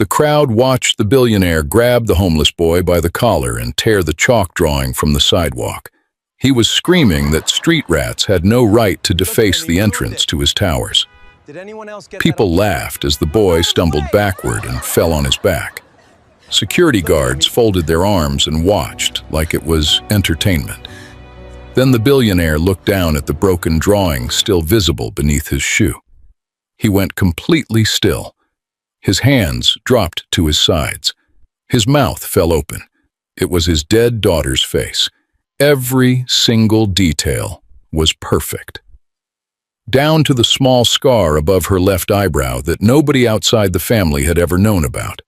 The crowd watched the billionaire grab the homeless boy by the collar and tear the chalk drawing from the sidewalk. He was screaming that street rats had no right to deface the entrance to his towers. People laughed as the boy stumbled backward and fell on his back. Security guards folded their arms and watched like it was entertainment. Then the billionaire looked down at the broken drawing still visible beneath his shoe. He went completely still. His hands dropped to his sides. His mouth fell open. It was his dead daughter's face. Every single detail was perfect. Down to the small scar above her left eyebrow that nobody outside the family had ever known about.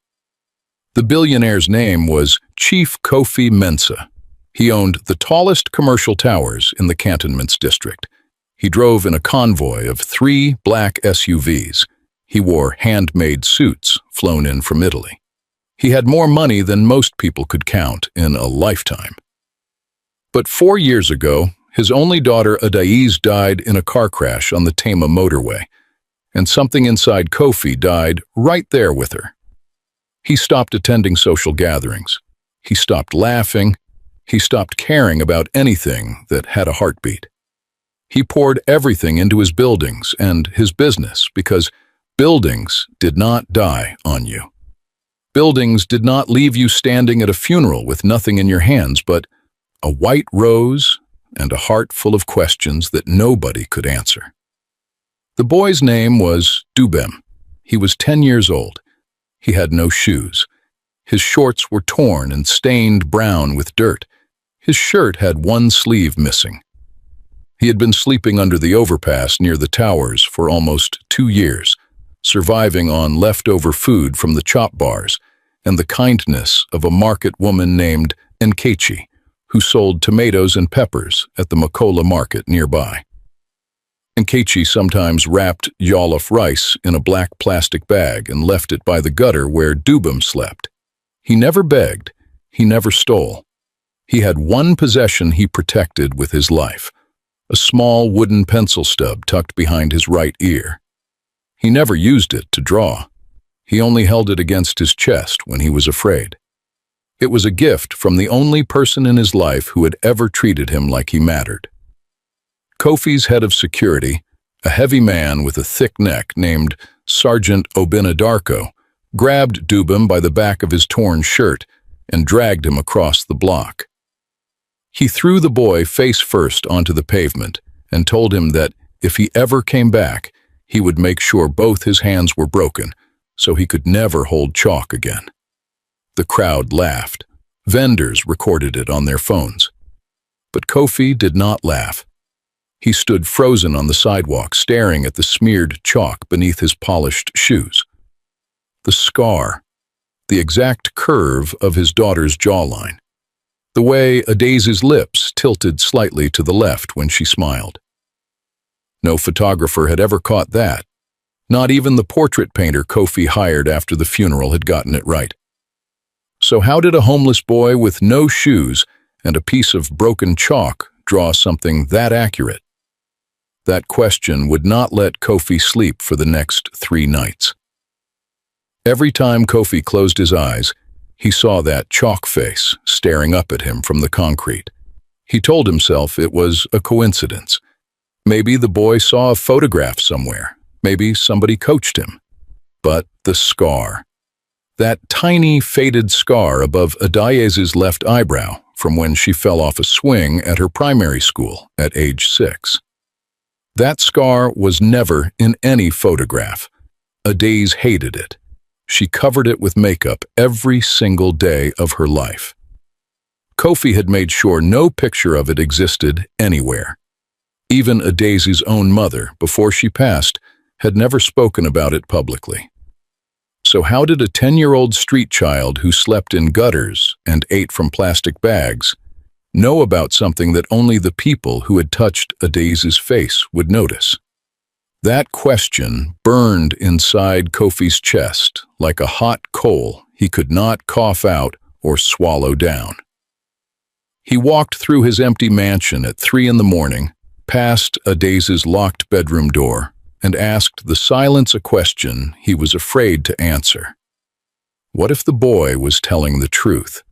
The billionaire's name was Chief Kofi Mensah. He owned the tallest commercial towers in the cantonments district. He drove in a convoy of 3 black SUVs. He wore handmade suits flown in from Italy. He had more money than most people could count in a lifetime. But 4 years ago, his only daughter Adaize died in a car crash on the Tama motorway, and something inside Kofi died right there with her. He stopped attending social gatherings. He stopped laughing. He stopped caring about anything that had a heartbeat. He poured everything into his buildings and his business because buildings did not die on you. Buildings did not leave you standing at a funeral with nothing in your hands but a white rose and a heart full of questions that nobody could answer. The boy's name was Dubem. He was 10 years old. He had no shoes. His shorts were torn and stained brown with dirt. His shirt had one sleeve missing. He had been sleeping under the overpass near the towers for almost 2 years, surviving on leftover food from the chop bars and the kindness of a market woman named Nkechi, who sold tomatoes and peppers at the Makola market nearby. Nkechi sometimes wrapped jollof rice in a black plastic bag and left it by the gutter where Dubem slept. He never begged. He never stole. He had one possession he protected with his life, a small wooden pencil stub tucked behind his right ear. He never used it to draw. He only held it against his chest when he was afraid. It was a gift from the only person in his life who had ever treated him like he mattered. Kofi's head of security, a heavy man with a thick neck named Sergeant Obinadarko, grabbed Dubem by the back of his torn shirt and dragged him across the block. He threw the boy face first onto the pavement and told him that if he ever came back, he would make sure both his hands were broken so he could never hold chalk again. The crowd laughed. Vendors recorded it on their phones. But Kofi did not laugh. He stood frozen on the sidewalk, staring at the smeared chalk beneath his polished shoes. The scar, the exact curve of his daughter's jawline, the way Adaize's lips tilted slightly to the left when she smiled. No photographer had ever caught that. Not even the portrait painter Kofi hired after the funeral had gotten it right. So how did a homeless boy with no shoes and a piece of broken chalk draw something that accurate? That question would not let Kofi sleep for the next 3 nights. Every time Kofi closed his eyes, he saw that chalk face staring up at him from the concrete. He told himself it was a coincidence. Maybe the boy saw a photograph somewhere. Maybe somebody coached him. But the scar. That tiny faded scar above Adaize's left eyebrow from when she fell off a swing at her primary school at age 6. That scar was never in any photograph. Adaize hated it. She covered it with makeup every single day of her life. Kofi had made sure no picture of it existed anywhere. Even Adaize's own mother, before she passed, had never spoken about it publicly. So how did a 10-year-old street child who slept in gutters and ate from plastic bags know about something that only the people who had touched Adaize's face would notice? That question burned inside Kofi's chest like a hot coal he could not cough out or swallow down. He walked through his empty mansion at 3 a.m, past Adaize's locked bedroom door, and asked the silence a question he was afraid to answer. What if the boy was telling the truth?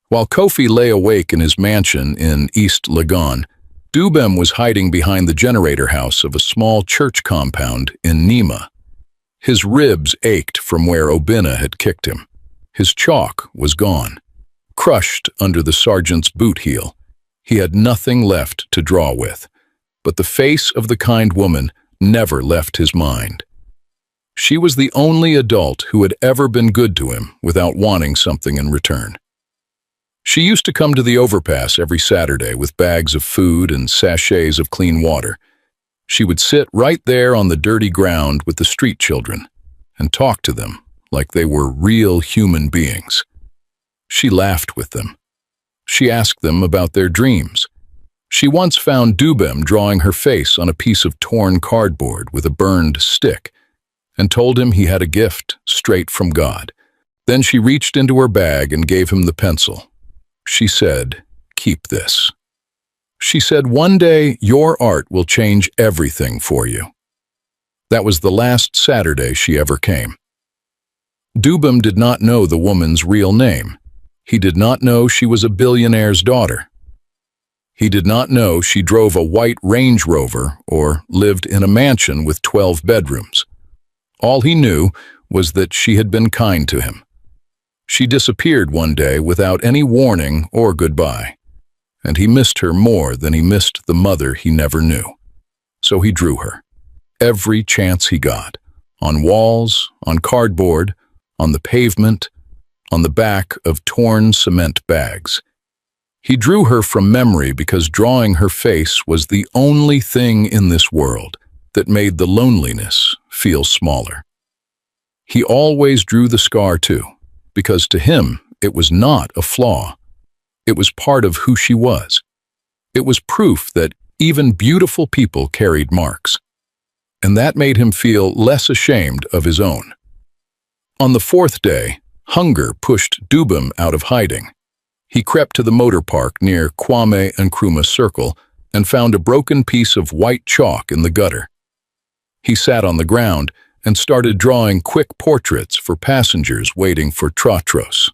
While Kofi lay awake in his mansion in East Legon, Dubem was hiding behind the generator house of a small church compound in Nima. His ribs ached from where Obina had kicked him. His chalk was gone, crushed under the sergeant's boot heel. He had nothing left to draw with, but the face of the kind woman never left his mind. She was the only adult who had ever been good to him without wanting something in return. She used to come to the overpass every Saturday with bags of food and sachets of clean water. She would sit right there on the dirty ground with the street children and talk to them like they were real human beings. She laughed with them. She asked them about their dreams. She once found Dubem drawing her face on a piece of torn cardboard with a burned stick and told him he had a gift straight from God. Then she reached into her bag and gave him the pencil. She said, "Keep this." She said, "One day your art will change everything for you." That was the last Saturday she ever came. Dubem did not know the woman's real name. He did not know she was a billionaire's daughter. He did not know she drove a white Range Rover or lived in a mansion with 12 bedrooms. All he knew was that she had been kind to him. She disappeared one day without any warning or goodbye, and he missed her more than he missed the mother he never knew. So he drew her, every chance he got, on walls, on cardboard, on the pavement, on the back of torn cement bags. He drew her from memory because drawing her face was the only thing in this world that made the loneliness feel smaller. He always drew the scar too, because to him it was not a flaw. It was part of who she was. It was proof that even beautiful people carried marks, and that made him feel less ashamed of his own. On the fourth day, hunger pushed Dubem out of hiding. He crept to the motor park near Kwame Nkrumah Circle and found a broken piece of white chalk in the gutter. He sat on the ground and started drawing quick portraits for passengers waiting for Trotros,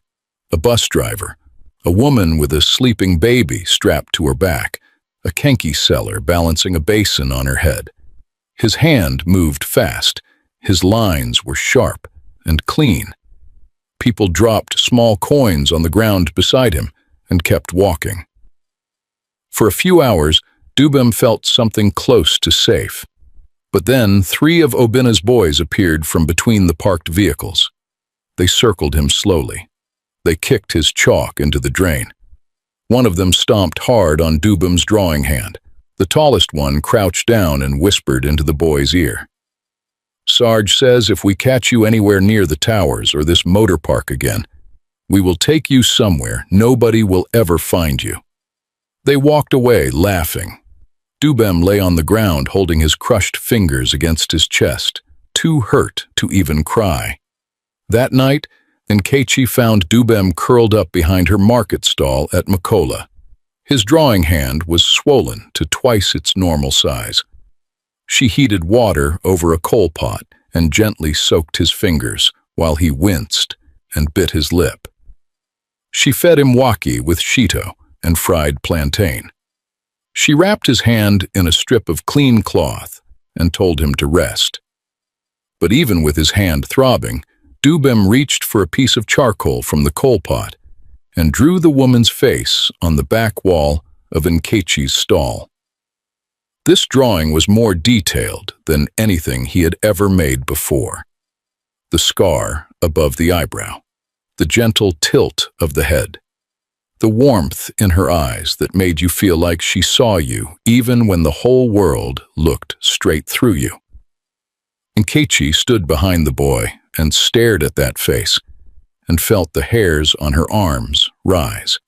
a bus driver, a woman with a sleeping baby strapped to her back, a Kenki seller balancing a basin on her head. His hand moved fast. His lines were sharp and clean. People dropped small coins on the ground beside him and kept walking. For a few hours, Dubem felt something close to safe. But then 3 of Obina's boys appeared from between the parked vehicles. They circled him slowly. They kicked his chalk into the drain. One of them stomped hard on Dubem's drawing hand. The tallest one crouched down and whispered into the boy's ear. "Sarge says if we catch you anywhere near the towers or this motor park again, we will take you somewhere nobody will ever find you." They walked away laughing. Dubem lay on the ground holding his crushed fingers against his chest, too hurt to even cry. That night, Nkechi found Dubem curled up behind her market stall at Makola. His drawing hand was swollen to twice its normal size. She heated water over a coal pot and gently soaked his fingers while he winced and bit his lip. She fed him waki with shito and fried plantain. She wrapped his hand in a strip of clean cloth and told him to rest. But even with his hand throbbing, Dubem reached for a piece of charcoal from the coal pot and drew the woman's face on the back wall of Nkechi's stall. This drawing was more detailed than anything he had ever made before. The scar above the eyebrow, the gentle tilt of the head, the warmth in her eyes that made you feel like she saw you even when the whole world looked straight through you. Nkechi stood behind the boy and stared at that face and felt the hairs on her arms rise.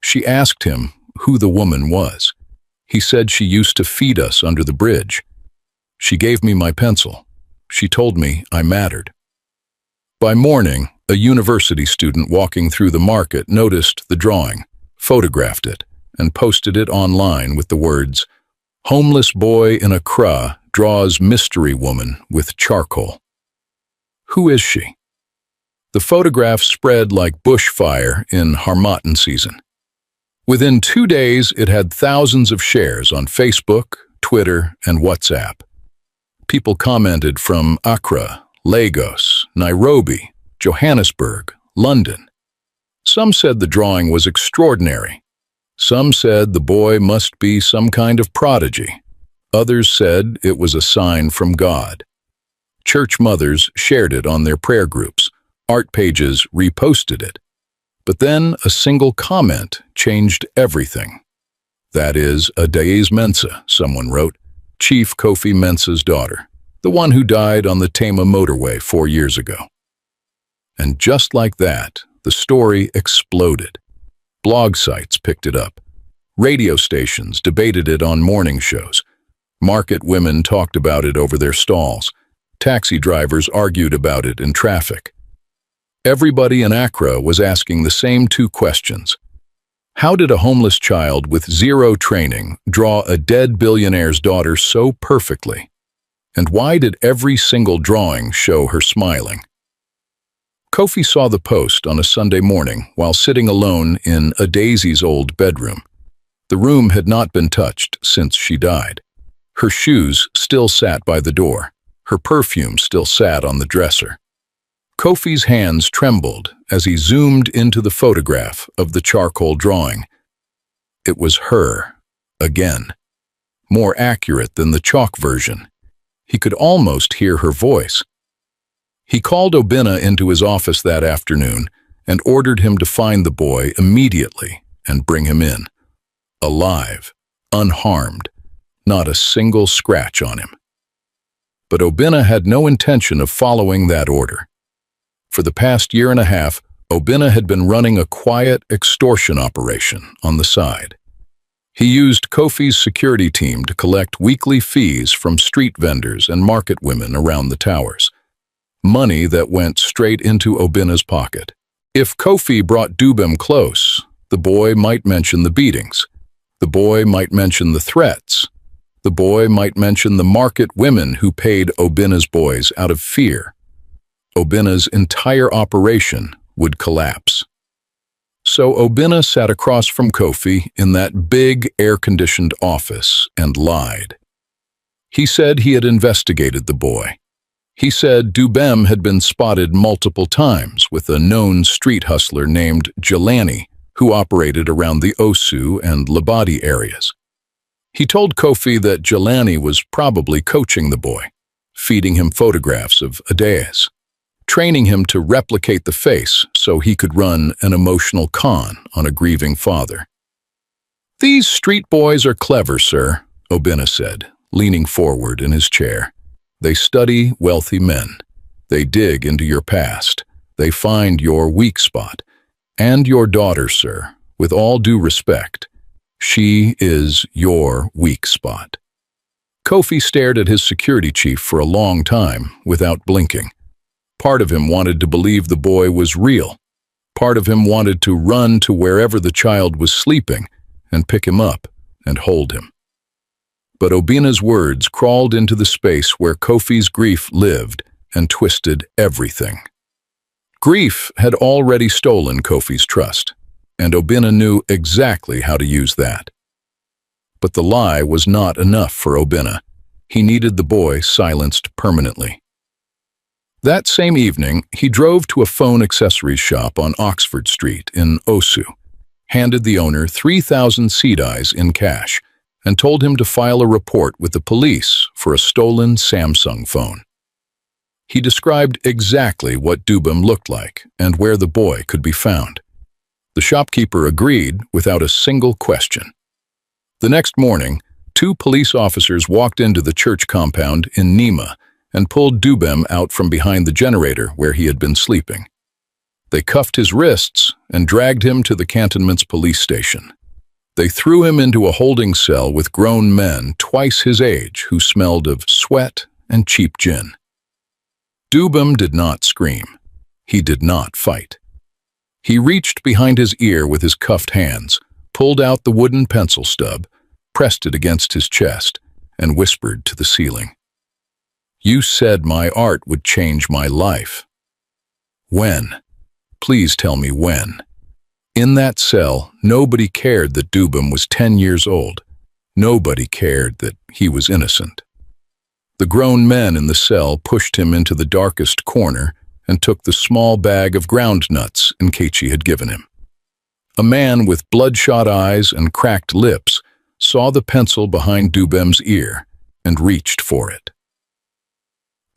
She asked him who the woman was. He said she used to feed us under the bridge. She gave me my pencil. She told me I mattered. By morning, a university student walking through the market noticed the drawing, photographed it, and posted it online with the words, "Homeless boy in Accra draws mystery woman with charcoal." Who is she? The photograph spread like bushfire in Harmattan season. Within 2 days, it had thousands of shares on Facebook, Twitter, and WhatsApp. People commented from Accra, Lagos, Nairobi, Johannesburg, London. Some said the drawing was extraordinary. Some said the boy must be some kind of prodigy. Others said it was a sign from God. Church mothers shared it on their prayer groups. Art pages reposted it. But then a single comment changed everything. "That is Adaeze Mensah," someone wrote, Chief Kofi Mensah's daughter, the one who died on the Tema motorway 4 years ago. And just like that, the story exploded. Blog sites picked it up. Radio stations debated it on morning shows. Market women talked about it over their stalls. Taxi drivers argued about it in traffic. Everybody in Accra was asking the same 2 questions. How did a homeless child with 0 training draw a dead billionaire's daughter so perfectly? And why did every single drawing show her smiling? Kofi saw the post on a Sunday morning while sitting alone in Adaeze's old bedroom. The room had not been touched since she died. Her shoes still sat by the door. Her perfume still sat on the dresser. Kofi's hands trembled as he zoomed into the photograph of the charcoal drawing. It was her, again. More accurate than the chalk version. He could almost hear her voice. He called Obinna into his office that afternoon and ordered him to find the boy immediately and bring him in. Alive, unharmed, not a single scratch on him. But Obinna had no intention of following that order. For the past 1.5 years, Obinna had been running a quiet extortion operation on the side. He used Kofi's security team to collect weekly fees from street vendors and market women around the towers. Money that went straight into Obinna's pocket. If Kofi brought Dubem close, the boy might mention the beatings. The boy might mention the threats. The boy might mention the market women who paid Obinna's boys out of fear. Obinna's entire operation would collapse. So Obinna sat across from Kofi in that big air-conditioned office and lied. He said he had investigated the boy. He said Dubem had been spotted multiple times with a known street hustler named Jelani, who operated around the Osu and Labadi areas. He told Kofi that Jelani was probably coaching the boy, feeding him photographs of Adaeze, training him to replicate the face so he could run an emotional con on a grieving father. "These street boys are clever, sir," Obinna said, leaning forward in his chair. "They study wealthy men. They dig into your past. They find your weak spot. And your daughter, sir, with all due respect, she is your weak spot." Kofi stared at his security chief for a long time without blinking. Part of him wanted to believe the boy was real. Part of him wanted to run to wherever the child was sleeping and pick him up and hold him. But Obinna's words crawled into the space where Kofi's grief lived and twisted everything. Grief had already stolen Kofi's trust, and Obinna knew exactly how to use that. But the lie was not enough for Obinna. He needed the boy silenced permanently. That same evening, he drove to a phone accessories shop on Oxford Street in Osu, handed the owner 3,000 cedis in cash, and told him to file a report with the police for a stolen Samsung phone. He described exactly what Dubem looked like and where the boy could be found. The shopkeeper agreed without a single question. The next morning, 2 police officers walked into the church compound in Nima and pulled Dubem out from behind the generator where he had been sleeping. They cuffed his wrists and dragged him to the cantonment's police station. They threw him into a holding cell with grown men twice his age who smelled of sweat and cheap gin. Dubem did not scream. He did not fight. He reached behind his ear with his cuffed hands, pulled out the wooden pencil stub, pressed it against his chest, and whispered to the ceiling. "You said my art would change my life." When? Please tell me when. In that cell, nobody cared that Dubem was 10 years old. Nobody cared that he was innocent. The grown men in the cell pushed him into the darkest corner and took the small bag of ground nuts Nkechi had given him. A man with bloodshot eyes and cracked lips saw the pencil behind Dubem's ear and reached for it.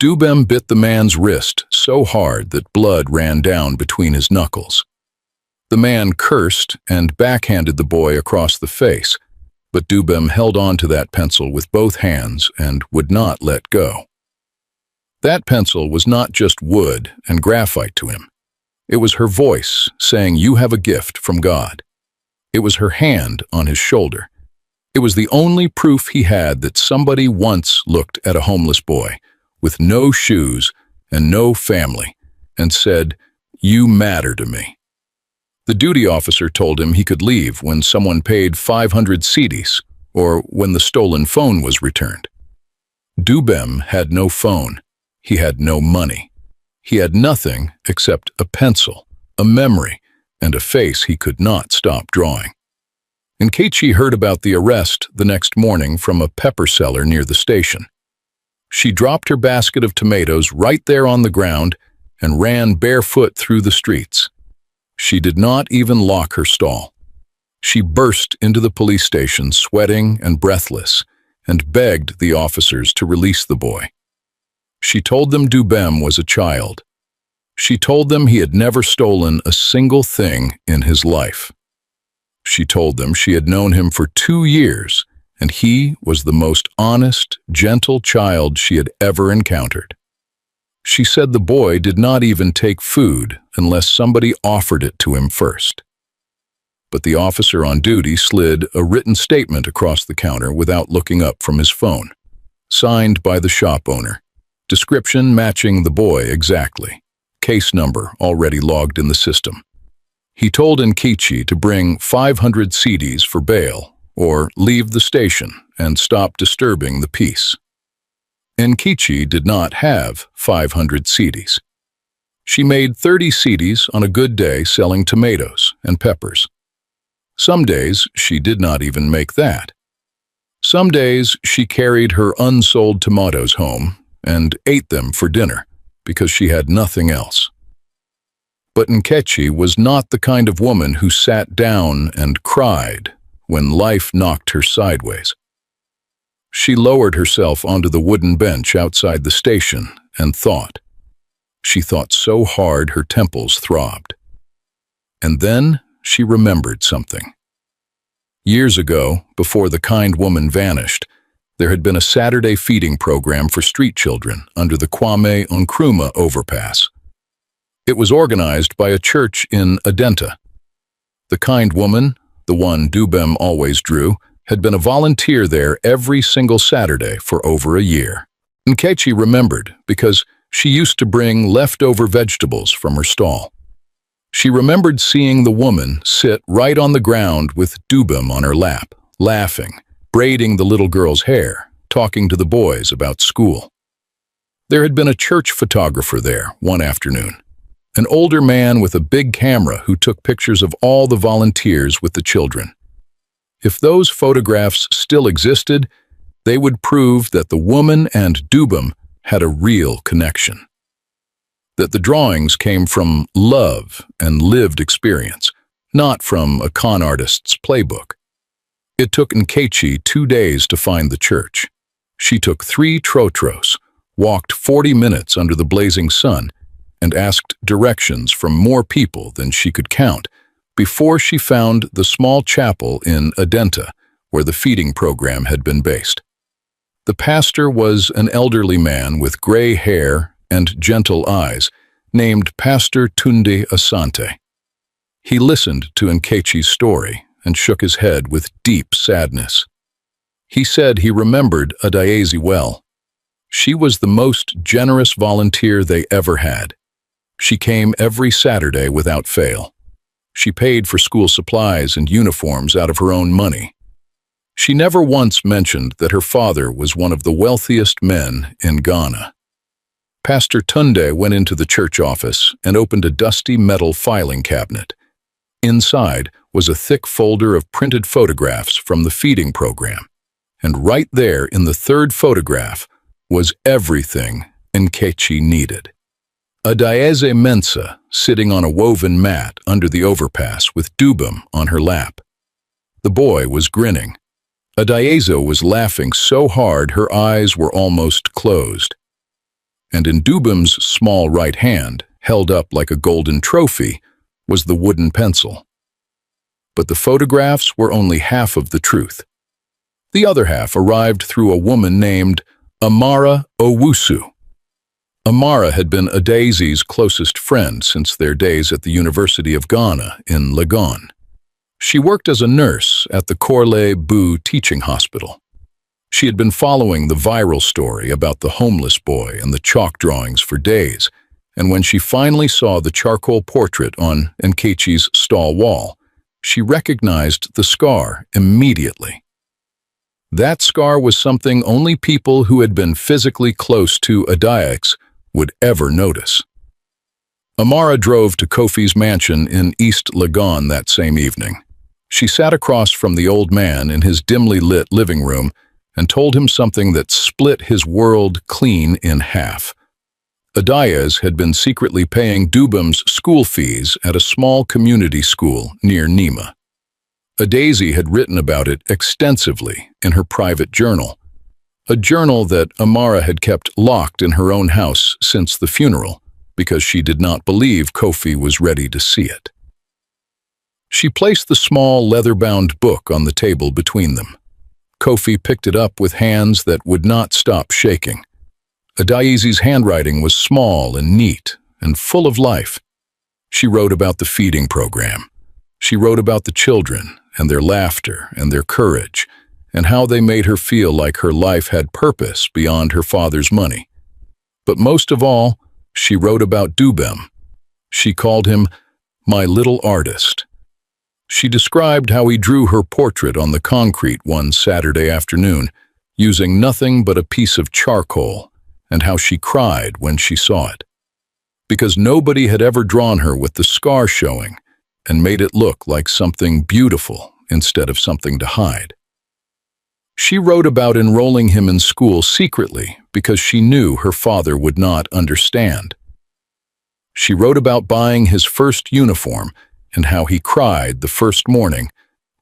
Dubem bit the man's wrist so hard that blood ran down between his knuckles. The man cursed and backhanded the boy across the face, but Dubem held on to that pencil with both hands and would not let go. That pencil was not just wood and graphite to him. It was her voice saying, "You have a gift from God." It was her hand on his shoulder. It was the only proof he had that somebody once looked at a homeless boy with no shoes and no family and said, "You matter to me." The duty officer told him he could leave when someone paid 500 cedis or when the stolen phone was returned. Dubem had no phone. He had no money. He had nothing except a pencil, a memory, and a face he could not stop drawing. Nkechi heard about the arrest the next morning from a pepper seller near the station. She dropped her basket of tomatoes right there on the ground and ran barefoot through the streets. She did not even lock her stall. She burst into the police station sweating and breathless and begged the officers to release the boy. She told them Dubem was a child. She told them he had never stolen a single thing in his life. She told them she had known him for 2 years, and he was the most honest, gentle child she had ever encountered. She said the boy did not even take food unless somebody offered it to him first. But the officer on duty slid a written statement across the counter without looking up from his phone, signed by the shop owner. Description matching the boy exactly. Case number already logged in the system. He told Nkechi to bring 500 cedis for bail or leave the station and stop disturbing the peace. Nkechi did not have 500 cedis. She made 30 cedis on a good day selling tomatoes and peppers. Some days she did not even make that. Some days she carried her unsold tomatoes home and ate them for dinner because she had nothing else. But Nkechi was not the kind of woman who sat down and cried when life knocked her sideways. She lowered herself onto the wooden bench outside the station and thought. She thought so hard her temples throbbed. And then she remembered something. Years ago, before the kind woman vanished, there had been a Saturday feeding program for street children under the Kwame Nkrumah overpass. It was organized by a church in Adenta. The kind woman, the one Dubem always drew, had been a volunteer there every single Saturday for over a year. Nkechi remembered because she used to bring leftover vegetables from her stall. She remembered seeing the woman sit right on the ground with Dubem on her lap, laughing, braiding the little girl's hair, talking to the boys about school. There had been a church photographer there one afternoon, an older man with a big camera who took pictures of all the volunteers with the children. If those photographs still existed, they would prove that the woman and Dubem had a real connection. That the drawings came from love and lived experience, not from a con artist's playbook. It took Nkechi 2 days to find the church. She took 3 trotros, walked 40 minutes under the blazing sun, and asked directions from more people than she could count before she found the small chapel in Adenta where the feeding program had been based. The pastor was an elderly man with gray hair and gentle eyes named Pastor Tunde Asante. He listened to Nkechi's story and shook his head with deep sadness. He said he remembered Adaeze well. She was the most generous volunteer they ever had. She came every Saturday without fail. She paid for school supplies and uniforms out of her own money. She never once mentioned that her father was one of the wealthiest men in Ghana. Pastor Tunde went into the church office and opened a dusty metal filing cabinet. Inside was a thick folder of printed photographs from the feeding program. And right there in the third photograph was everything Nkechi needed. Adaeze Mensah sitting on a woven mat under the overpass with Dubem on her lap. The boy was grinning. Adaeze was laughing so hard her eyes were almost closed. And in Dubem's small right hand, held up like a golden trophy, was the wooden pencil. But the photographs were only half of the truth. The other half arrived through a woman named Amara Owusu. Amara had been Adaeze's closest friend since their days at the University of Ghana in Legon. She worked as a nurse at the Korle Bu Teaching Hospital. She had been following the viral story about the homeless boy and the chalk drawings for days, and when she finally saw the charcoal portrait on Nkechi's stall wall, she recognized the scar immediately. That scar was something only people who had been physically close to Adaeze would ever notice. Amara drove to Kofi's mansion in East Legon that same evening. She sat across from the old man in his dimly lit living room and told him something that split his world clean in half. Adaeze had been secretly paying Dubem's school fees at a small community school near Nima. Adaeze had written about it extensively in her private journal, a journal that Amara had kept locked in her own house since the funeral because she did not believe Kofi was ready to see it. She placed the small leather-bound book on the table between them. Kofi picked it up with hands that would not stop shaking. Adaeze's handwriting was small and neat and full of life. She wrote about the feeding program. She wrote about the children and their laughter and their courage and how they made her feel like her life had purpose beyond her father's money. But most of all, she wrote about Dubem. She called him my little artist. She described how he drew her portrait on the concrete one Saturday afternoon, using nothing but a piece of charcoal, and how she cried when she saw it. Because nobody had ever drawn her with the scar showing and made it look like something beautiful instead of something to hide. She wrote about enrolling him in school secretly because she knew her father would not understand. She wrote about buying his first uniform and how he cried the first morning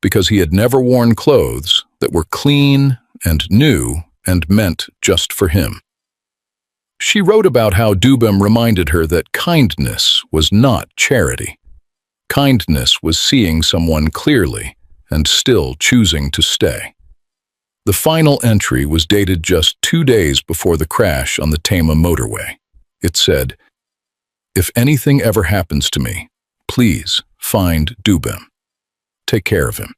because he had never worn clothes that were clean and new and meant just for him. She wrote about how Dubem reminded her that kindness was not charity. Kindness was seeing someone clearly and still choosing to stay. The final entry was dated just 2 days before the crash on the Tema motorway. It said, "If anything ever happens to me, please find Dubem. Take care of him.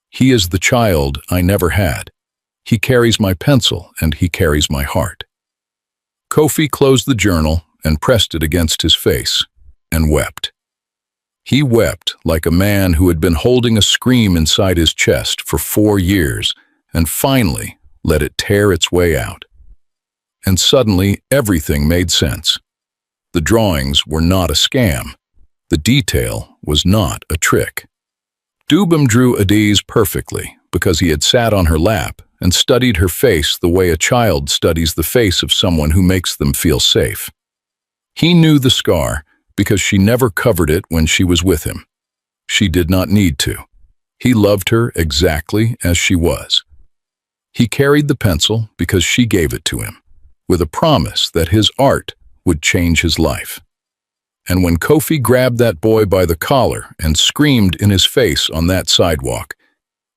He is the child I never had. He carries my pencil and he carries my heart." Kofi closed the journal and pressed it against his face and wept. He wept like a man who had been holding a scream inside his chest for 4 years and finally let it tear its way out. And suddenly everything made sense. The drawings were not a scam. The detail was not a trick. Dubem drew Adaeze perfectly because he had sat on her lap and studied her face the way a child studies the face of someone who makes them feel safe. He knew the scar because she never covered it when she was with him. She did not need to. He loved her exactly as she was. He carried the pencil because she gave it to him, with a promise that his art would change his life. And when Kofi grabbed that boy by the collar and screamed in his face on that sidewalk,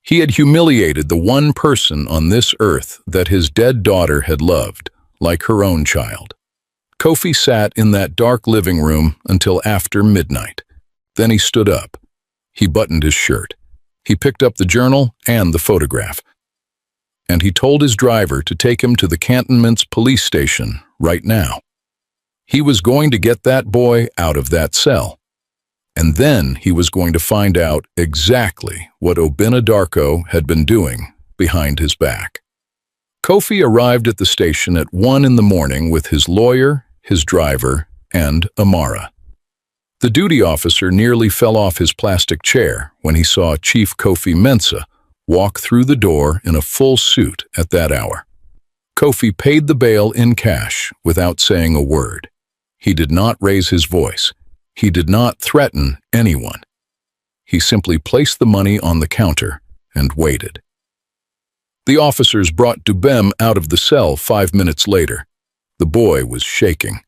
he had humiliated the one person on this earth that his dead daughter had loved, like her own child. Kofi sat in that dark living room until after midnight. Then he stood up. He buttoned his shirt. He picked up the journal and the photograph. And he told his driver to take him to the cantonment's police station right now. He was going to get that boy out of that cell. And then he was going to find out exactly what Obinna Darko had been doing behind his back. Kofi arrived at the station at 1 in the morning with his lawyer, his driver, and Amara. The duty officer nearly fell off his plastic chair when he saw Chief Kofi Mensah walk through the door in a full suit at that hour. Kofi paid the bail in cash without saying a word. He did not raise his voice. He did not threaten anyone. He simply placed the money on the counter and waited. The officers brought Dubem out of the cell 5 minutes later. The boy was shaking.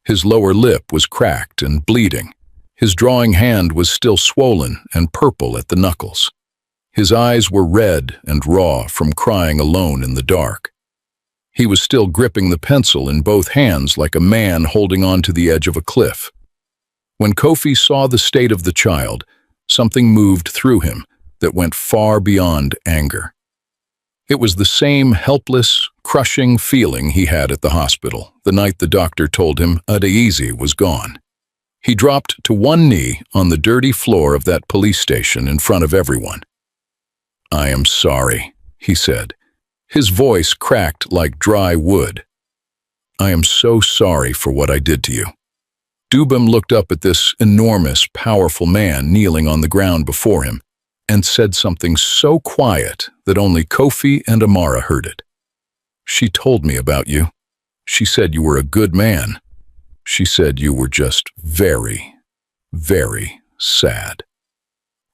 His lower lip was cracked and bleeding. His drawing hand was still swollen and purple at the knuckles. His eyes were red and raw from crying alone in the dark. He was still gripping the pencil in both hands like a man holding on to the edge of a cliff. When Kofi saw the state of the child, something moved through him that went far beyond anger. It was the same helpless, crushing feeling he had at the hospital the night the doctor told him Adaize was gone. He dropped to one knee on the dirty floor of that police station in front of everyone. "I am sorry," he said. His voice cracked like dry wood. "I am so sorry for what I did to you." Dubem looked up at this enormous, powerful man kneeling on the ground before him and said something so quiet that only Kofi and Amara heard it. "She told me about you. She said you were a good man. She said you were just very, very sad."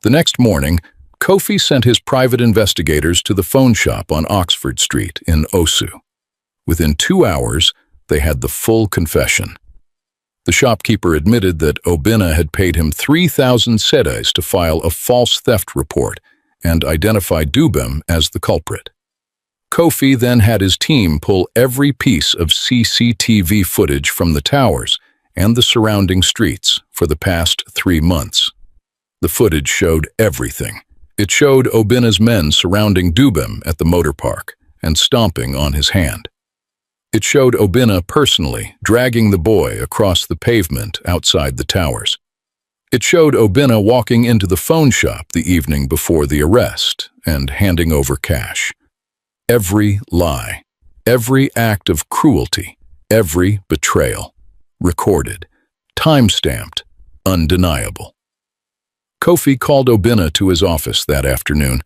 The next morning, Kofi sent his private investigators to the phone shop on Oxford Street in Osu. Within 2 hours, they had the full confession. The shopkeeper admitted that Obinna had paid him 3,000 cedis to file a false theft report and identify Dubem as the culprit. Kofi then had his team pull every piece of CCTV footage from the towers and the surrounding streets for the past 3 months. The footage showed everything. It showed Obinna's men surrounding Dubem at the motor park and stomping on his hand. It showed Obinna personally dragging the boy across the pavement outside the towers. It showed Obinna walking into the phone shop the evening before the arrest and handing over cash. Every lie, every act of cruelty, every betrayal, recorded, time-stamped, undeniable. Kofi called Obinna to his office that afternoon.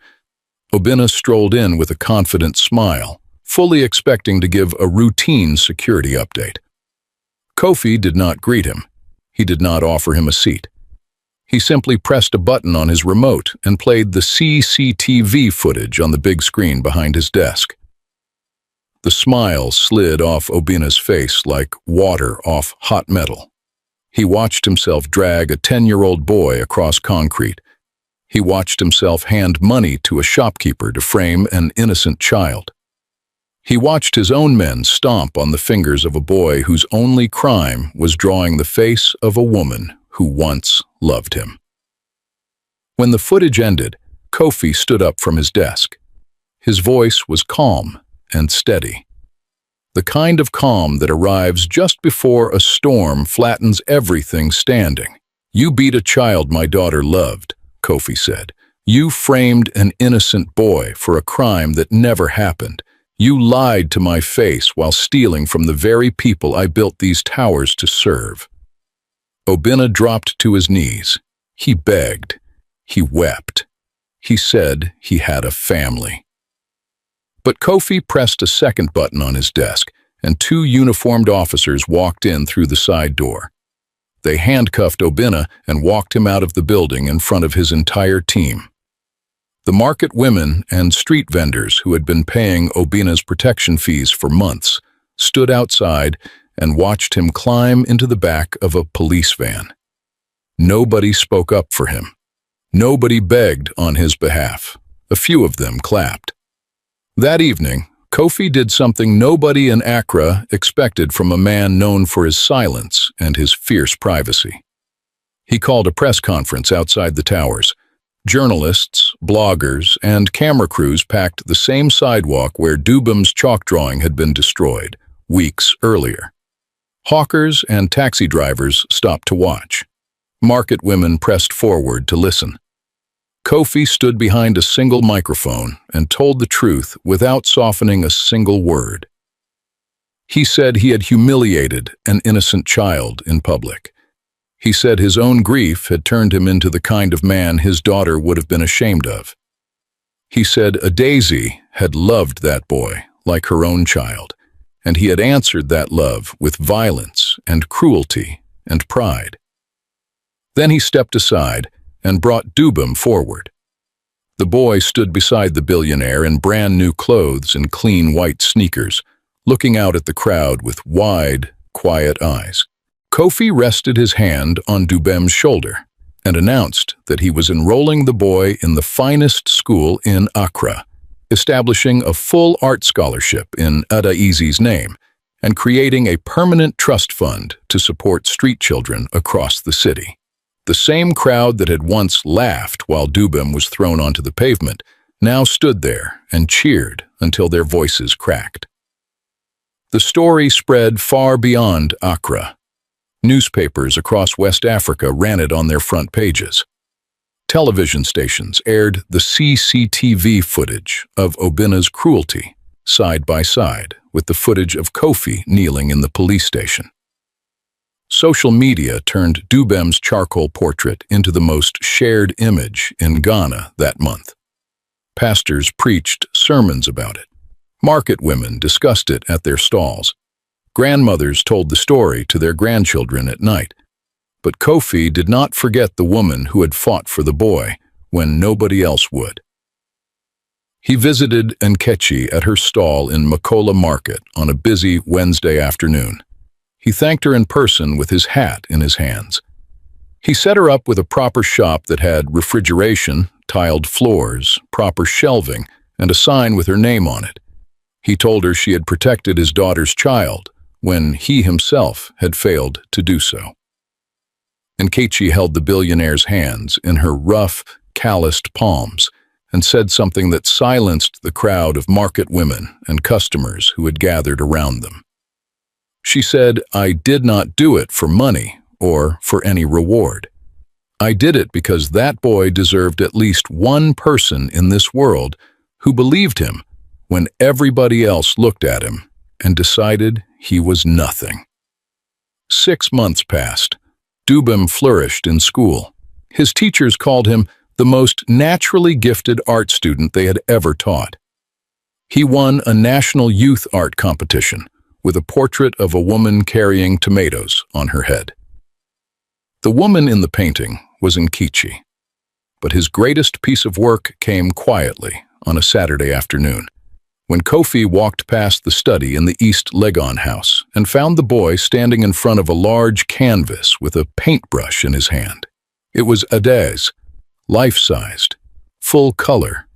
Obinna strolled in with a confident smile, fully expecting to give a routine security update. Kofi did not greet him. He did not offer him a seat. He simply pressed a button on his remote and played the CCTV footage on the big screen behind his desk. The smile slid off Obinna's face like water off hot metal. He watched himself drag a 10-year-old boy across concrete. He watched himself hand money to a shopkeeper to frame an innocent child. He watched his own men stomp on the fingers of a boy whose only crime was drawing the face of a woman who once loved him. When the footage ended, Kofi stood up from his desk. His voice was calm and steady. The kind of calm that arrives just before a storm flattens everything standing. "You beat a child my daughter loved," Kofi said. "You framed an innocent boy for a crime that never happened. You lied to my face while stealing from the very people I built these towers to serve." Obinna dropped to his knees. He begged. He wept. He said he had a family. But Kofi pressed a second button on his desk, and 2 uniformed officers walked in through the side door. They handcuffed Obinna and walked him out of the building in front of his entire team. The market women and street vendors who had been paying Obinna's protection fees for months stood outside and watched him climb into the back of a police van. Nobody spoke up for him. Nobody begged on his behalf. A few of them clapped. That evening, Kofi did something nobody in Accra expected from a man known for his silence and his fierce privacy. He called a press conference outside the towers. Journalists, bloggers, and camera crews packed the same sidewalk where Dubem's chalk drawing had been destroyed weeks earlier. Hawkers and taxi drivers stopped to watch. Market women pressed forward to listen. Kofi stood behind a single microphone and told the truth without softening a single word. He said he had humiliated an innocent child in public. He said his own grief had turned him into the kind of man his daughter would have been ashamed of. He said a Daisy had loved that boy like her own child, and he had answered that love with violence and cruelty and pride. Then he stepped aside and brought Dubem forward. The boy stood beside the billionaire in brand new clothes and clean white sneakers, looking out at the crowd with wide, quiet eyes. Kofi rested his hand on Dubem's shoulder and announced that he was enrolling the boy in the finest school in Accra, establishing a full art scholarship in Adaizi's name, and creating a permanent trust fund to support street children across the city. The same crowd that had once laughed while Dubem was thrown onto the pavement now stood there and cheered until their voices cracked. The story spread far beyond Accra. Newspapers across West Africa ran it on their front pages. Television stations aired the CCTV footage of Obinna's cruelty, side by side with the footage of Kofi kneeling in the police station. Social media turned Dubem's charcoal portrait into the most shared image in Ghana that month. Pastors preached sermons about it. Market women discussed it at their stalls. Grandmothers told the story to their grandchildren at night. But Kofi did not forget the woman who had fought for the boy when nobody else would. He visited Nkechi at her stall in Makola Market on a busy Wednesday afternoon. He thanked her in person with his hat in his hands. He set her up with a proper shop that had refrigeration, tiled floors, proper shelving, and a sign with her name on it. He told her she had protected his daughter's child when he himself had failed to do so. Nkechi held the billionaire's hands in her rough, calloused palms and said something that silenced the crowd of market women and customers who had gathered around them. She said, "I did not do it for money or for any reward. I did it because that boy deserved at least one person in this world who believed him when everybody else looked at him and decided he was nothing." 6 months passed. Dubem flourished in school. His teachers called him the most naturally gifted art student they had ever taught. He won a national youth art competition with a portrait of a woman carrying tomatoes on her head. The woman in the painting was Nkechi, but his greatest piece of work came quietly on a Saturday afternoon, when Kofi walked past the study in the East Legon house and found the boy standing in front of a large canvas with a paintbrush in his hand. It was Adai's, life-sized, full-color,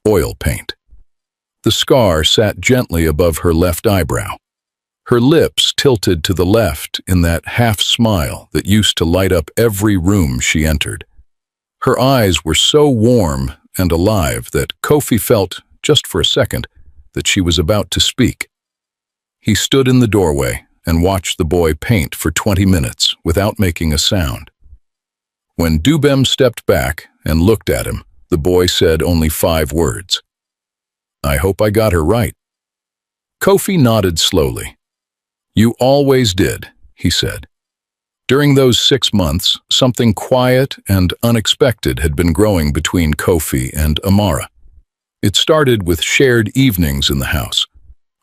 oil paint. The scar sat gently above her left eyebrow. Her lips tilted to the left in that half-smile that used to light up every room she entered. Her eyes were so warm and alive that Kofi felt, just for a second, that she was about to speak. He stood in the doorway and watched the boy paint for 20 minutes without making a sound. When Dubem stepped back and looked at him, the boy said only 5 words. "I hope I got her right." Kofi nodded slowly. "You always did," he said. During those 6 months, something quiet and unexpected had been growing between Kofi and Amara. It started with shared evenings in the house.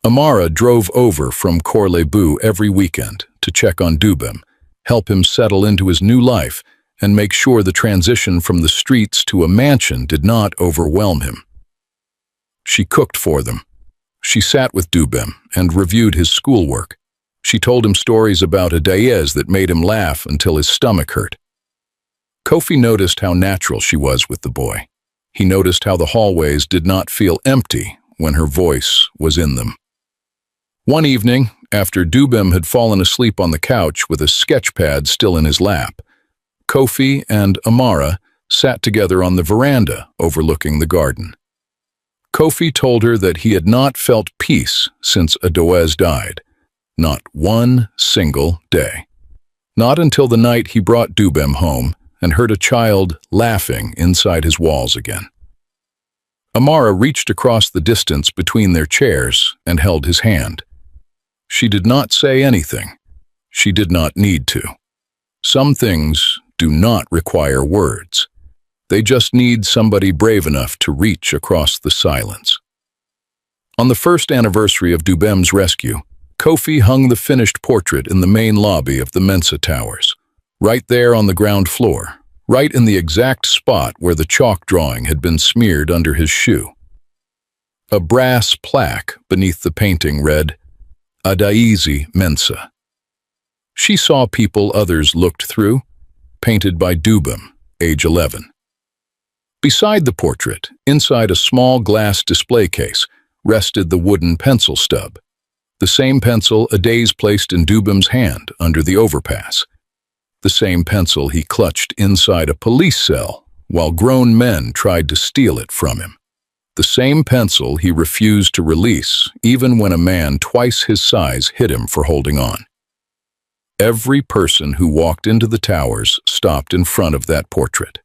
Amara drove over from Korle-Bu every weekend to check on Dubem, help him settle into his new life, and make sure the transition from the streets to a mansion did not overwhelm him. She cooked for them. She sat with Dubem and reviewed his schoolwork. She told him stories about Adaiz that made him laugh until his stomach hurt. Kofi noticed how natural she was with the boy. He noticed how the hallways did not feel empty when her voice was in them. One evening, after Dubem had fallen asleep on the couch with a sketch pad still in his lap, Kofi and Amara sat together on the veranda overlooking the garden. Kofi told her that he had not felt peace since Adaiz died. Not one single day. Not until the night he brought Dubem home and heard a child laughing inside his walls again. Amara reached across the distance between their chairs and held his hand. She did not say anything. She did not need to. Some things do not require words. They just need somebody brave enough to reach across the silence. On the first anniversary of Dubem's rescue, Kofi hung the finished portrait in the main lobby of the Mensa Towers, right there on the ground floor, right in the exact spot where the chalk drawing had been smeared under his shoe. A brass plaque beneath the painting read, Adaizi Mensa. She saw people others looked through, painted by Dubem, age 11. Beside the portrait, inside a small glass display case, rested the wooden pencil stub, the same pencil Adaiz placed in Dubem's hand under the overpass, the same pencil he clutched inside a police cell while grown men tried to steal it from him, the same pencil he refused to release even when a man twice his size hit him for holding on. Every person who walked into the towers stopped in front of that portrait.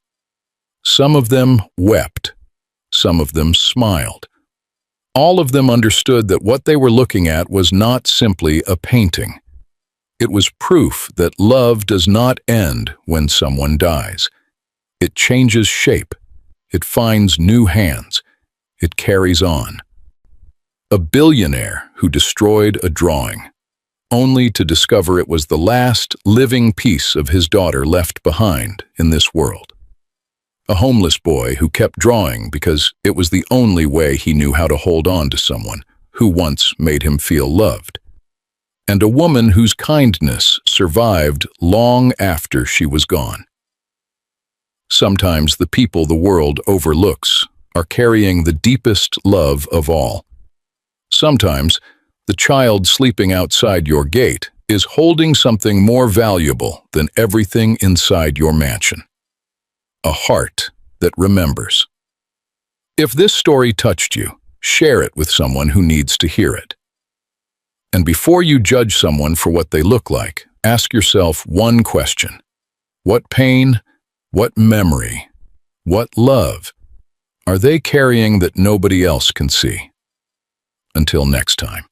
Some of them wept. Some of them smiled. All of them understood that what they were looking at was not simply a painting. It was proof that love does not end when someone dies. It changes shape. It finds new hands. It carries on. A billionaire who destroyed a drawing, only to discover it was the last living piece of his daughter left behind in this world. A homeless boy who kept drawing because it was the only way he knew how to hold on to someone who once made him feel loved. And a woman whose kindness survived long after she was gone. Sometimes the people the world overlooks are carrying the deepest love of all. Sometimes the child sleeping outside your gate is holding something more valuable than everything inside your mansion. A heart that remembers. If this story touched you, share it with someone who needs to hear it. And before you judge someone for what they look like, ask yourself one question. What pain, what memory, what love are they carrying that nobody else can see? Until next time.